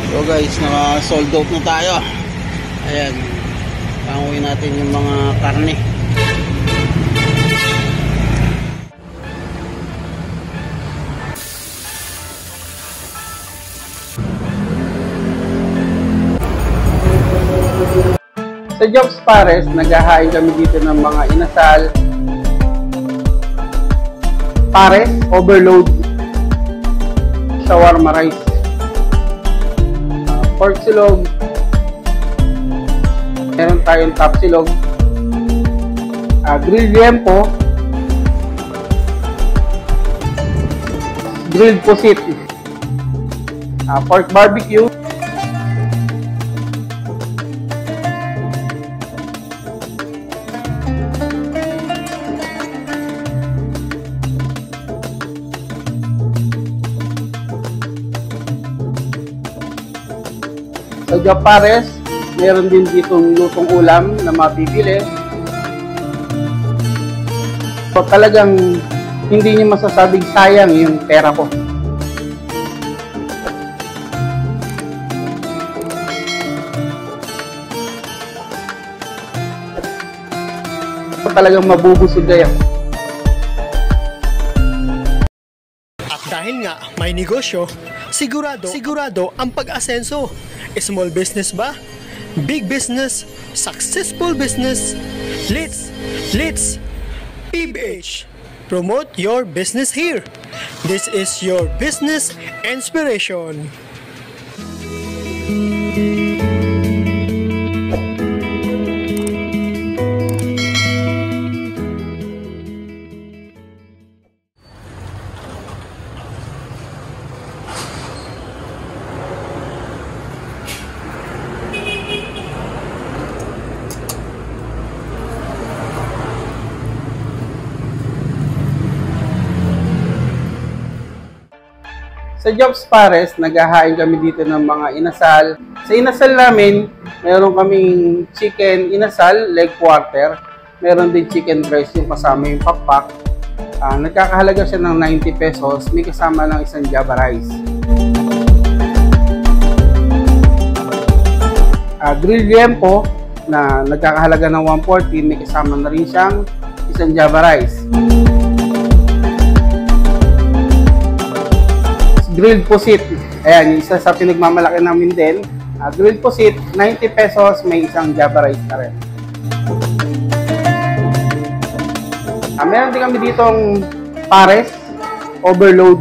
So guys, naka-sold out na tayo. Ayan, panguwi natin yung mga karne. Sa Jobs Pares, naghahain kami dito ng mga inasal, pares, overload, shawarma rice, pork silog, meron tayong top silog, grilled liempo, grilled pusit, pork barbecue, sa Jobs Pares, meron din ditong lutong ulam na mabibili. So, talagang hindi niyo masasabing sayang yung pera ko. So, talagang mabubusog kayo. At dahil nga may negosyo, sigurado ang pag-asenso. Small business ba? Big business? Successful business? Let's PBH. Promote your business here. This is your business inspiration. Sa Jobs Pares, naghahain kami dito ng mga inasal. Sa inasal namin, meron kaming chicken inasal, leg quarter. Meron din chicken breast yung kasama yung pakpak. Nagkakahalaga siya ng 90 pesos. May kasama ng isang java rice. Grilled liempo na nagkakahalaga ng 140. May kasama na rin siyang isang java rice. Grilled pusit. Ayan, yung isa sa pinagmamalaki namin din. Grilled pusit, 90 pesos, may isang java rice na rin. Meron din kami ditong pares, overload,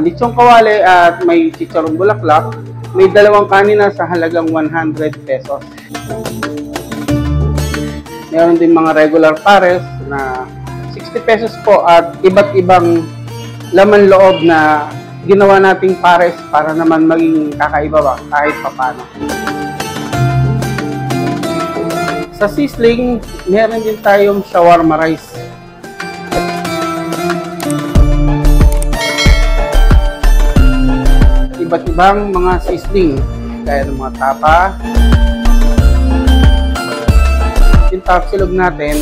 lechong kawali at may chicharong bulaklak. May dalawang kanina sa halagang 100 pesos. Meron din mga regular pares na 60 pesos po at iba't ibang laman loob na ginawa nating pares para naman maging kakaiba ba kahit papano. Sa Sizzling, meron din tayong shawarma rice. Iba't ibang mga sizzling, gaya ng mga tapa. Yung top silog natin,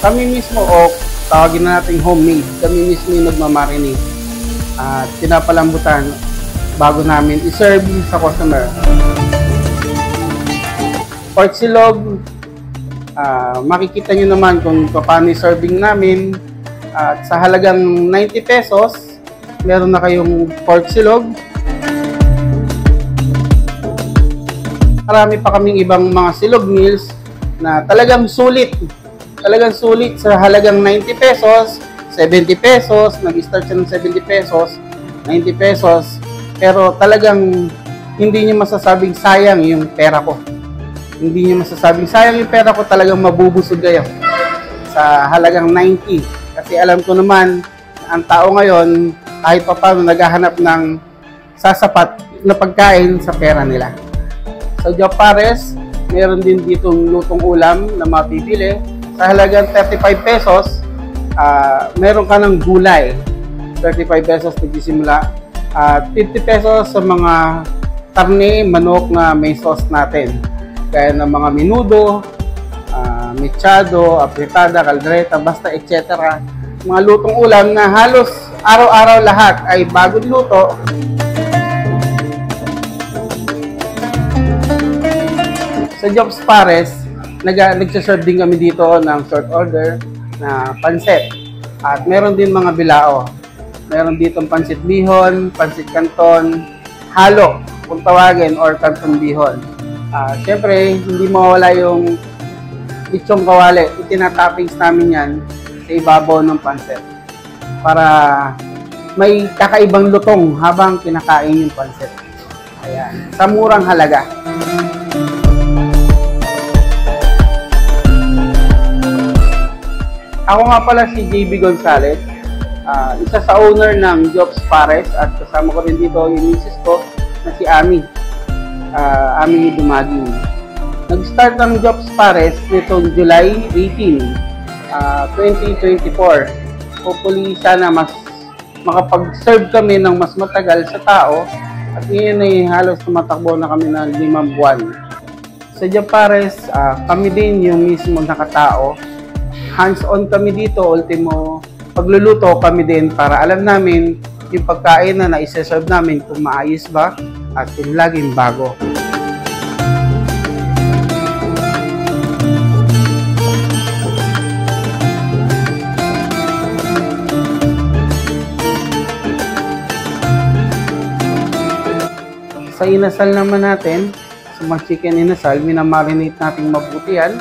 kami mismo o tawagin na natin homemade. Kami mismo yung nagmamarinate at pinapalambutan bago namin i-serve sa customer. Pork silog, makikita nyo naman kung paano i-serving namin. At sa halagang 90 pesos, meron na kayong pork silog. Marami pa kaming ibang mga silog meals na talagang sulit. Talagang sulit sa halagang 90 pesos. 70 pesos, nag-start siya ng 70 pesos, 90 pesos, pero talagang hindi niyo masasabing sayang yung pera ko. Hindi niyo masasabing sayang yung pera ko, talagang mabubusog kayo sa halagang 90. Kasi alam ko naman, ang tao ngayon, kahit pa paano naghahanap ng sasapat na pagkain sa pera nila. Sa Jobs Pares, meron din ditong lutong ulam na mabibili. Sa halagang 35 pesos, meron ka ng gulay, 35 pesos nagsisimula, at 50 pesos sa mga karne, manok na may sauce natin, gaya ng mga menudo, mechado, apretada, caldereta, basta etc. Mga lutong ulam na halos araw-araw lahat ay bagong luto. Sa Jobs Pares, nagsaserve din kami dito ng short order na pansit. At meron din mga bilao. Meron ditong pansit bihon, pansit canton, halo, kung tawagin, or canton bihon. Siyempre, hindi mawala yung lechong kawali. Itinatoppings namin yan sa ibabaw ng pansit para may kakaibang lutong habang kinakain yung pansit. Ayan, sa murang halaga. Ako nga pala si JB Gonzalez, isa sa owner ng Jobs Pares, at kasama ko rin dito yung misis ko na si Ami. Ami Dumaging. Nag-start ng Jobs Pares nitong July 18, 2024. Hopefully sana mas makapag-serve kami ng mas matagal sa tao, at ngayon ay halos tumatakbo na kami ng 5 buwan. Sa Jobs Pares, kami din yung mismo nakatao. Hands-on kami dito, ultimo pagluluto kami din para alam namin yung pagkain na naiseserve namin kung maayos ba at kung laging bago. Sa inasal naman natin, sa mga chicken inasal, minamarinate natin mabuti yan.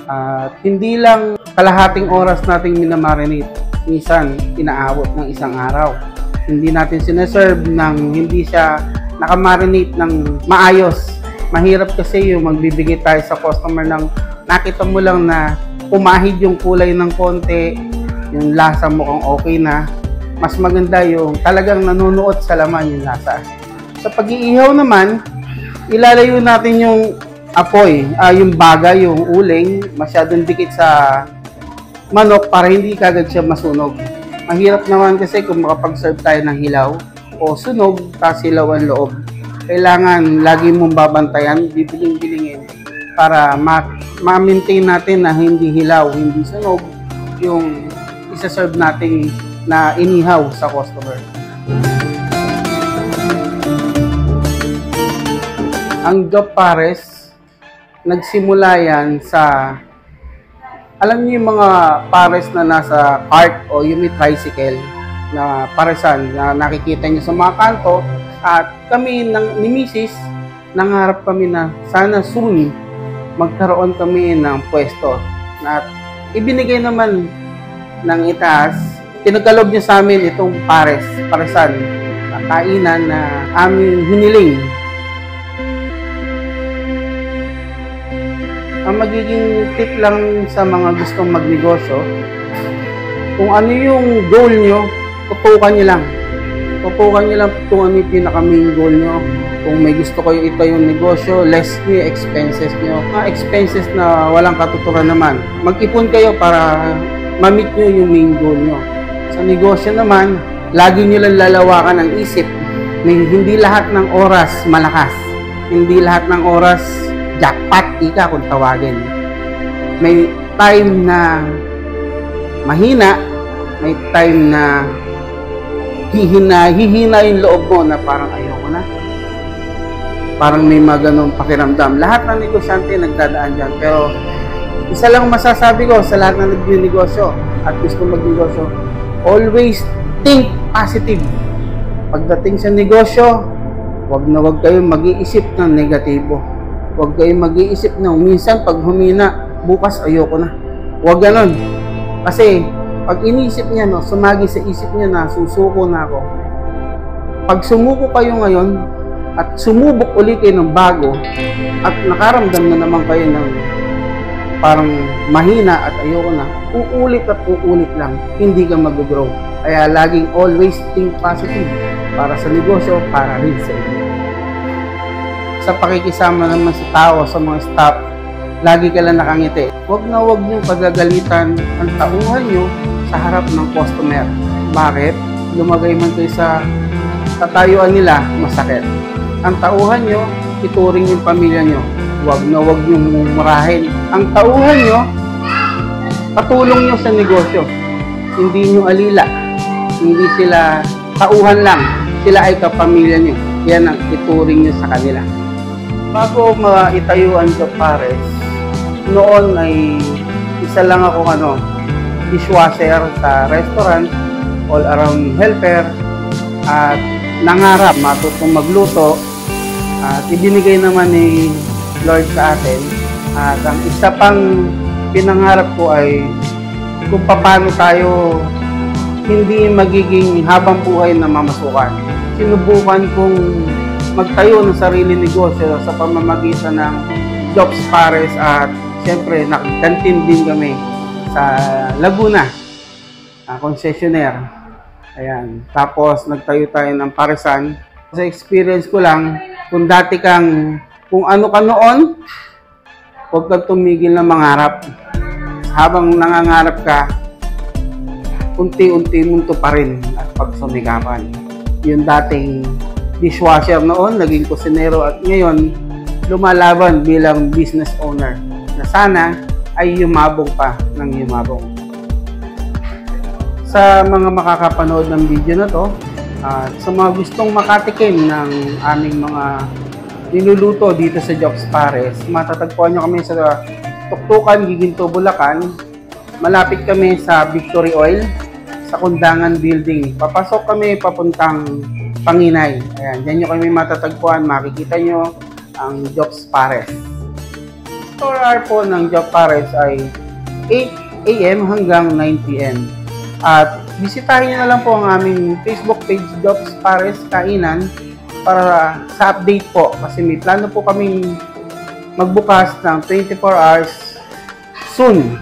At hindi lang kalahating oras nating minamarinate, minsan inaabot ng isang araw. Hindi natin sineserve ng hindi siya nakamarinate ng maayos. Mahirap kasi yung magbibigay tayo sa customer ng nakita mo lang na pumahid yung kulay ng konti, yung lasa mukhang okay na. Mas maganda yung talagang nanunuot sa laman yung lasa. Sa pag-iihaw naman, ilalayo natin yung apoy, yung baga, yung uling, masyadong dikit sa manok para hindi kagad siya masunog. Mahirap naman kasi kung makapag-serve tayo ng hilaw o sunog, tapos hilaw ang loob. Kailangan lagi mong babantayan, bibiling-bilingin para ma-maintain natin na hindi hilaw, hindi sunog yung isa-serve natin na inihaw sa customer. Ang Jobs Pares, nagsimula yan sa, alam niyo yung mga pares na nasa cart o yung may tricycle na paresan na nakikita niyo sa mga kanto, at kami ni Mrs. nangarap kami na sana soon magkaroon kami ng pwesto. At ibinigay naman ng itaas, pinagkalob niya sa amin itong paresan, kainan na aming hiniling. Ang magiging tip lang sa mga gustong magnegosyo, kung ano yung goal nyo, tutukan nyo lang. Tutukan nyo lang kung ano yung pinaka-main goal nyo. Kung may gusto kayo itayong negosyo, less nyo yung expenses nyo. Mga expenses na walang katuturan naman. Mag-ipon kayo para ma-meet nyo yung main goal nyo. Sa negosyo naman, lagi nyo lang lalawakan ang isip. Hindi lahat ng oras malakas. Hindi lahat ng oras jackpot, ika kung tawagin. May time na mahina, may time na hihina yung loob mo na parang ayoko na. Parang may mga ganong pakiramdam. Lahat ng negosyante nagdadaan dyan. Pero isa lang masasabi ko sa lahat ng nagnegosyo at gusto magnegosyo, always think positive. Pagdating sa negosyo, wag na wag kayong mag-iisip ng negatibo. Huwag kayong mag-iisip na minsan pag humina, bukas ayoko na. Huwag ganon. Kasi pag iniisip niya, no, sumagi sa isip niya na susuko na ako. Pag sumuko kayo ngayon at sumubok ulit kayo ng bago at nakaramdam na naman kayo ng parang mahina at ayoko na, uulit at uulit lang, hindi ka mag-grow. Kaya laging always think positive para sa negosyo, para rin sa inyo. Sa pakikisama naman sa tao, sa mga staff, lagi ka lang nakangiti. Huwag na huwag niyong pagagalitan ang tauhan niyo sa harap ng customer. Bakit? Lumagay man kayo sa katayuan nila, masakit. Ang tauhan niyo, ituring yung pamilya niyo. Huwag na huwag niyong murahin. Ang tauhan niyo, patulong niyo sa negosyo. Hindi niyo alila. Hindi sila tauhan lang. Sila ay kapamilya niyo. Yan ang ituring niyo sa kanila. Bago maitayo ang Job Pares, noon ay isa lang ako dishwasher sa restaurant, all around helper, at nangarap matutong magluto, at ibinigay naman ni Lord sa atin. At ang isa pang pinangarap ko ay kung paano tayo hindi magiging habang buhay na mamasukan. Sinubukan kong magtayo ng sarili negosyo sa pamamagitan ng Jobs Pares, at siyempre nagkantin din kami sa Laguna, concessionaire. Ayan. Tapos nagtayo tayo ng paresan. Sa experience ko lang, kung dati kung ano ka noon, huwag kang tumigil na mangarap. Habang nangangarap ka, unti-unti mong tuparin at pagsumikapan. Yung dating dishwasher noon, naging kusinero, at ngayon lumalaban bilang business owner na sana ay yumabong pa ng yumabong. Sa mga makakapanood ng video na to, at sa mga gustong makatikim ng aming mga niluluto dito sa Jobs Pares, matatagpuan nyo kami sa Tuktukan, Giginto, Bulacan. Malapit kami sa Victory Oil, sa Kundangan Building. Papasok kami papuntang Panginay. Ayan, dyan nyo kami matatagpuan. Makikita nyo ang Jobs Pares. Store hour po ng Jobs Pares ay 8 AM hanggang 9 PM. At bisitahin nyo na lang po ang aming Facebook page, Jobs Pares Kainan, para sa update po. Kasi may plano po kaming magbukas ng 24 hours soon.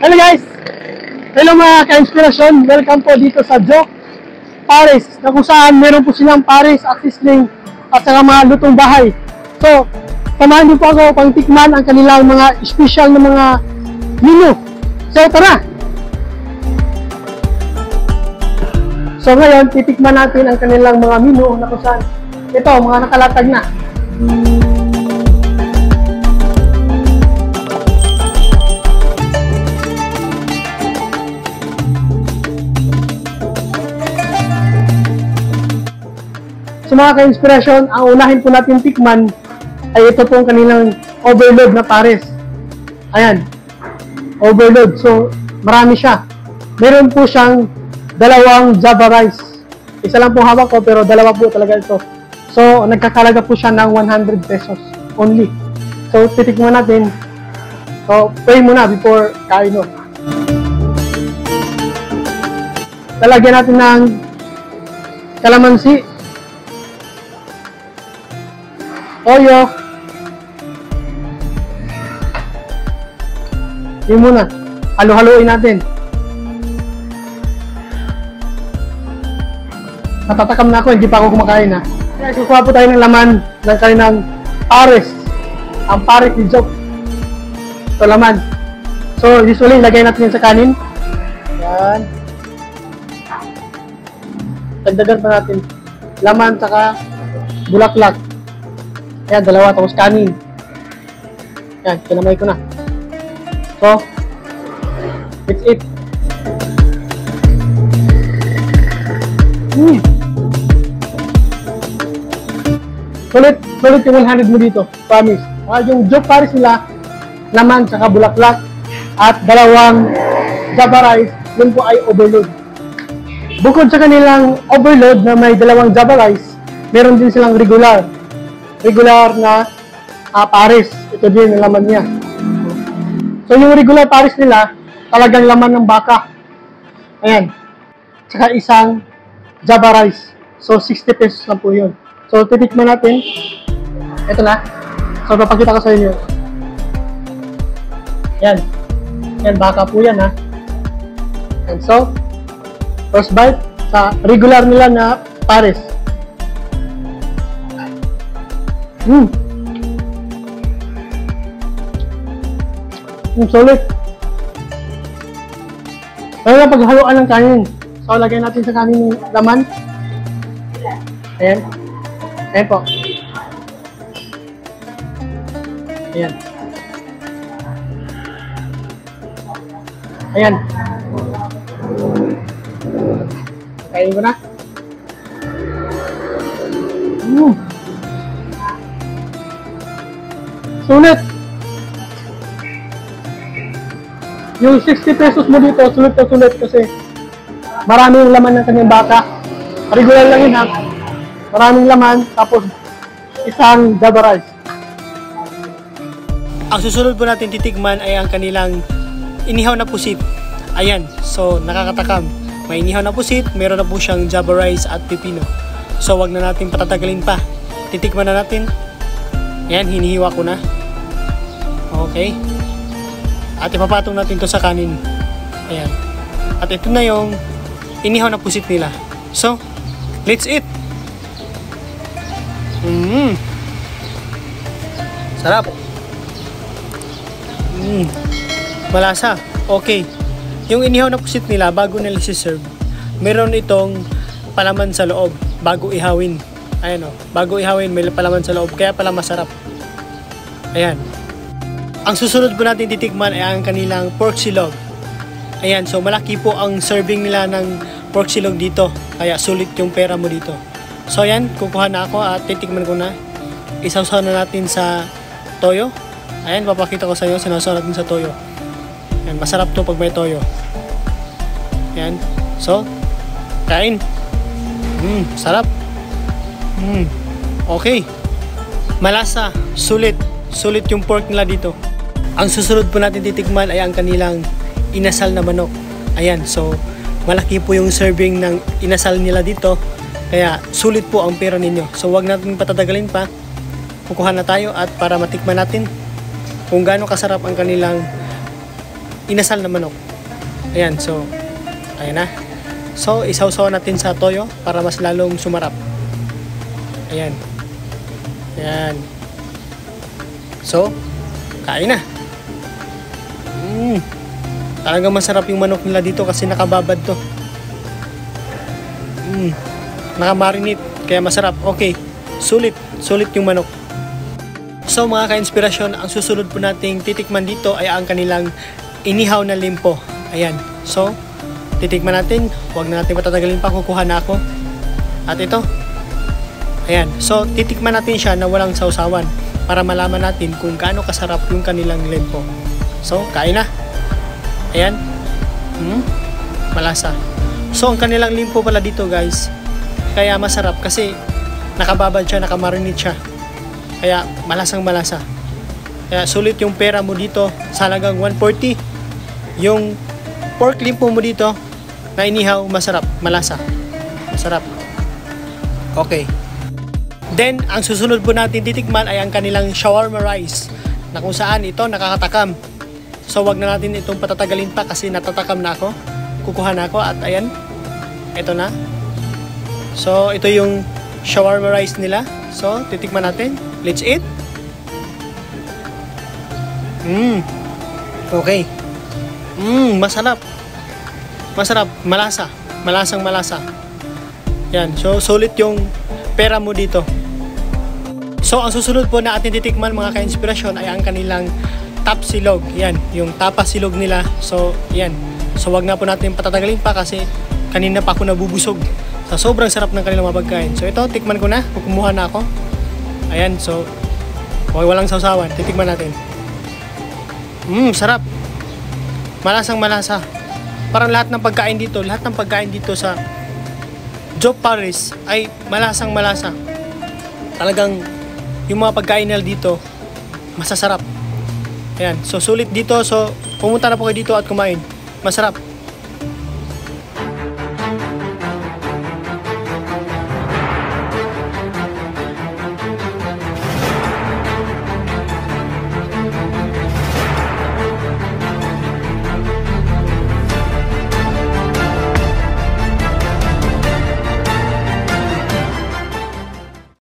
Hello guys! Hello mga ka-inspirasyon! Welcome po dito sa Jobs Pares, na kung saan meron po silang pares at sisling at saka mga lutong bahay. So, samahan niyo po ako pang tikman ang kanilang mga special na mga menu. So, tara! So ngayon, titikman natin ang kanilang mga menu na kung saan ito, mga nakalatag na. So mga ka-inspirasyon, ang unahin po natin tikman ay ito pong kanilang overload na pares. Ayan, overload. So marami siya. Meron po siyang dalawang Java rice. Isa lang po hawak ko pero dalawa po talaga ito. So nagkakalaga po siya ng 100 pesos only. So titikman natin. So pray muna before kain. Lalagyan natin ng kalamansi, toyo, yun muna, halo-haloin natin. Natatakam na ako, hindi pa ako kumakain ha. Kaya kukuha po tayo ng laman ng kanilang pares, ang pares ni Job. Ito laman. So usually lagay natin yun sa kanin. Yan, dagdagan pa natin laman saka bulaklak. Ayan, dalawa, tapos kanin. Ayan, kinamay ko na. So, it's it. Sulit yung 100 mo dito. Promise. Yung Jobs Pares nila, laman, saka bulaklak, at dalawang Java rice, yun po ay overload. Bukod sa kanilang overload na may dalawang Java rice, meron din silang regular na pares. Ito din ang laman niya. So yung regular pares nila, talagang laman ng baka. Ayan. Tsaka isang Java rice. So 60 pesos lang po yun. So titikman natin. Ito na. So papakita ko sa inyo. Ayan. Ayan, baka po yan ha. And so, first bite sa regular nila na pares. Solid. Kaya na paghaluan ng kanin. So, lagyan natin sa kanin yung laman. Ayan. Ayan po. Ayan. Ayan. Kainin ko na. Sulit. Yung 60 pesos mo dito, sulit na sulit kasi maraming laman ng kanyang baka. Regular lang yun ha. Maraming laman, tapos isang Java rice. Ang susunod po natin titikman ay ang kanilang inihaw na pusit. Ayan, so nakakatakam. May inihaw na pusit, meron na po siyang Java rice at pipino. So wag na natin patatagalin pa. Titikman na natin. Ayan, hinihiwa ko na. Okay. At ipapatong natin to sa kanin. Ayan. At ito na yung inihaw na pusit nila. So, let's eat! Sarap! Malasa. Okay. Yung inihaw na pusit nila, bago nila si-serve, meron itong palaman sa loob, bago ihawin. Ayan o. Bago ihawin, may palaman sa loob. Kaya pala masarap. Ayan. Ang susunod po natin titikman ay ang kanilang pork silog. Ayan, so malaki po ang serving nila ng pork silog dito. Kaya sulit yung pera mo dito. So ayan, kukuha na ako at titikman ko na. Isawsaw na natin sa toyo. Ayan, papakita ko sa inyo, sinawsaw natin sa toyo. Ayan, masarap to pag may toyo. Ayan, so, kain. Sarap. Okay. Malasa, sulit. Sulit yung pork nila dito. Ang susunod po natin titikman ay ang kanilang inasal na manok. Ayan, so malaki po yung serving ng inasal nila dito. Kaya sulit po ang pera ninyo. So wag natin patatagalin pa. Kukuha na tayo at para matikman natin kung gaano kasarap ang kanilang inasal na manok. Ayan, so ayan na. So isawsaw natin sa toyo para mas lalong sumarap. Ayan. Ayan. So, kain na. Talagang masarap yung manok nila dito kasi nakababad to. Nakamarinate, kaya masarap. Okay, sulit yung manok. So mga ka-inspirasyon, ang susunod po nating titikman dito ay ang kanilang inihaw na limpo. Ayan, so titikman natin. Huwag na natin patatagalin pa, kukuha na ako. At ito, ayan, so titikman natin siya na walang sausawan para malaman natin kung gaano kasarap yung kanilang limpo. So, kain na. Ayan. Malasa. So, ang kanilang limpo pala dito guys, kaya masarap kasi nakababad siya, nakamarinate siya. Kaya malasang malasa. Kaya sulit yung pera mo dito sa halagang 140. Yung pork limpo mo dito na inihaw, masarap, malasa. Masarap. Okay. Then, ang susunod po natin titikman ay ang kanilang shawarma rice na kung saan ito nakakatakam. So, wag na natin itong patatagalin pa kasi natatakam na ako. Kukuha na ako at ayan, ito na. So, ito yung shawarma rice nila. So, titikman natin. Let's eat. Okay. Masarap. Masarap. Malasa. Malasang malasa. Yan. So, sulit yung pera mo dito. So, ang susunod po na atin titikman mga ka-inspirasyon ay ang kanilang tap silog. Yan, yung tapa silog nila. So, yan. So, wag na po natin patatagalin pa kasi kanina pa ako nabubusog. So, sobrang sarap ng kanilang mga pagkain. So, ito, tikman ko na. Kukumuha na ako. Ayan, so, walang sausawan. Titikman natin. Sarap. Malasang malasa. Parang lahat ng pagkain dito sa Joe Paris ay malasang malasa. Talagang yung mga pagkain nila dito masasarap. Ayan, so sulit dito. So pumunta na po kayo dito at kumain. Masarap.